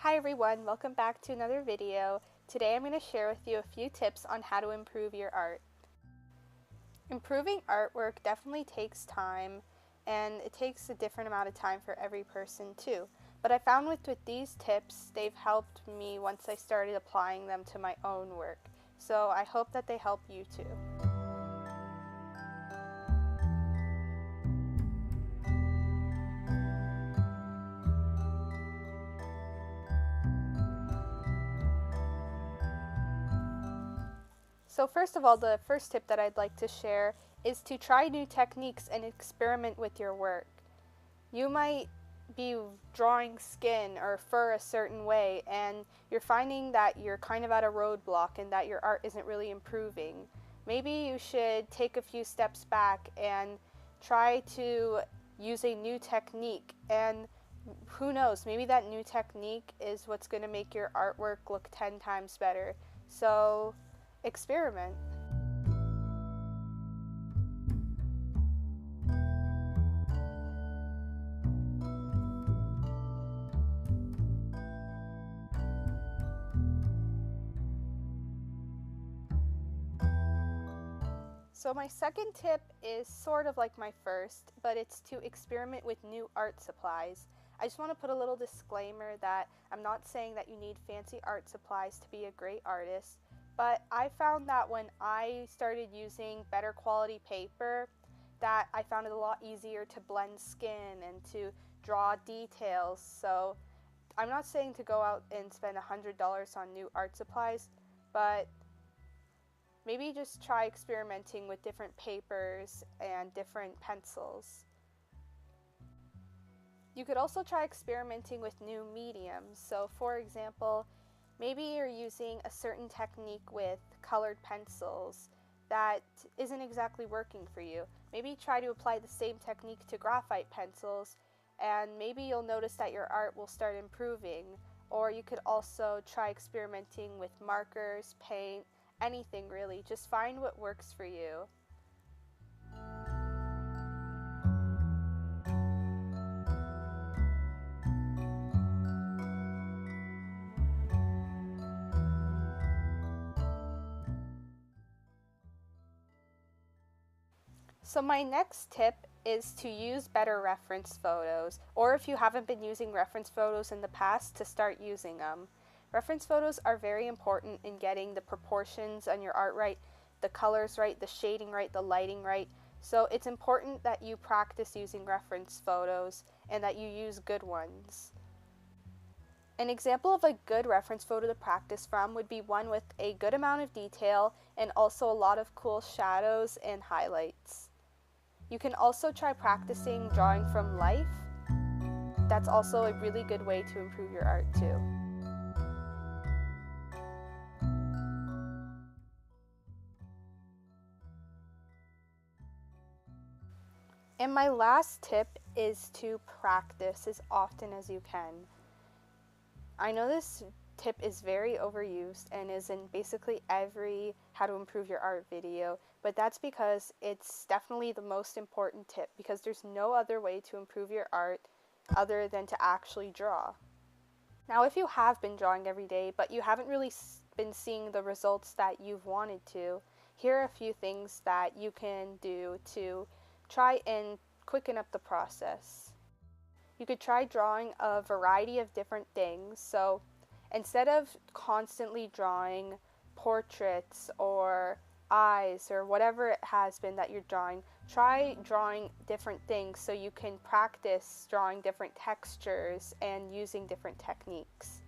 Hi everyone, welcome back to another video. Today I'm going to share with you a few tips on how to improve your art. Improving artwork definitely takes time, and it takes a different amount of time for every person too. But I found with these tips, they've helped me once I started applying them to my own work. So I hope that they help you too. So first of all, the first tip that I'd like to share is to try new techniques and experiment with your work. You might be drawing skin or fur a certain way and you're finding that you're kind of at a roadblock and that your art isn't really improving. Maybe you should take a few steps back and try to use a new technique, and who knows, maybe that new technique is what's going to make your artwork look 10 times better. So experiment. So my second tip is sort of like my first, but it's to experiment with new art supplies. I just want to put a little disclaimer that I'm not saying that you need fancy art supplies to be a great artist, but I found that when I started using better quality paper, that I found it a lot easier to blend skin and to draw details. So I'm not saying to go out and spend $100 on new art supplies, but maybe just try experimenting with different papers and different pencils. You could also try experimenting with new mediums. So for example, maybe you're using a certain technique with colored pencils that isn't exactly working for you. Maybe try to apply the same technique to graphite pencils, and maybe you'll notice that your art will start improving. Or you could also try experimenting with markers, paint, anything really. Just find what works for you. So my next tip is to use better reference photos, or if you haven't been using reference photos in the past, to start using them. Reference photos are very important in getting the proportions on your art right, the colors right, the shading right, the lighting right. So it's important that you practice using reference photos and that you use good ones. An example of a good reference photo to practice from would be one with a good amount of detail and also a lot of cool shadows and highlights. You can also try practicing drawing from life. That's also a really good way to improve your art too. And my last tip is to practice as often as you can. I know this tip is very overused and is in basically every how to improve your art video, but that's because it's definitely the most important tip, because there's no other way to improve your art other than to actually draw. Now, if you have been drawing every day, but you haven't really been seeing the results that you've wanted to, here are a few things that you can do to try and quicken up the process. You could try drawing a variety of different things. So instead of constantly drawing portraits or eyes or whatever it has been that you're drawing, try drawing different things so you can practice drawing different textures and using different techniques.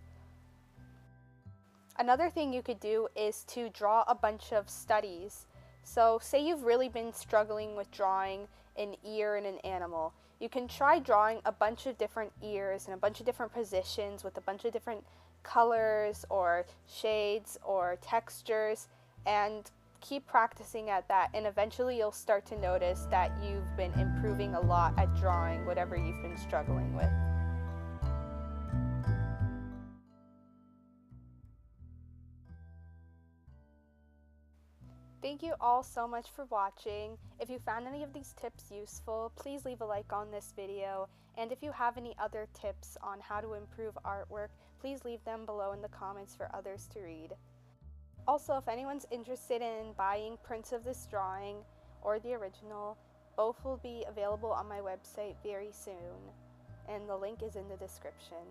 Another thing you could do is to draw a bunch of studies. So say you've really been struggling with drawing an ear in an animal. You can try drawing a bunch of different ears in a bunch of different positions with a bunch of different colors or shades or textures, and keep practicing at that, and eventually you'll start to notice that you've been improving a lot at drawing whatever you've been struggling with. Thank Thank you all so much for watching. If you found any of these tips useful, please leave a like on this video. And if you have any other tips on how to improve artwork, please leave them below in the comments for others to read. Also, if anyone's interested in buying prints of this drawing or the original, both will be available on my website very soon, and the link is in the description.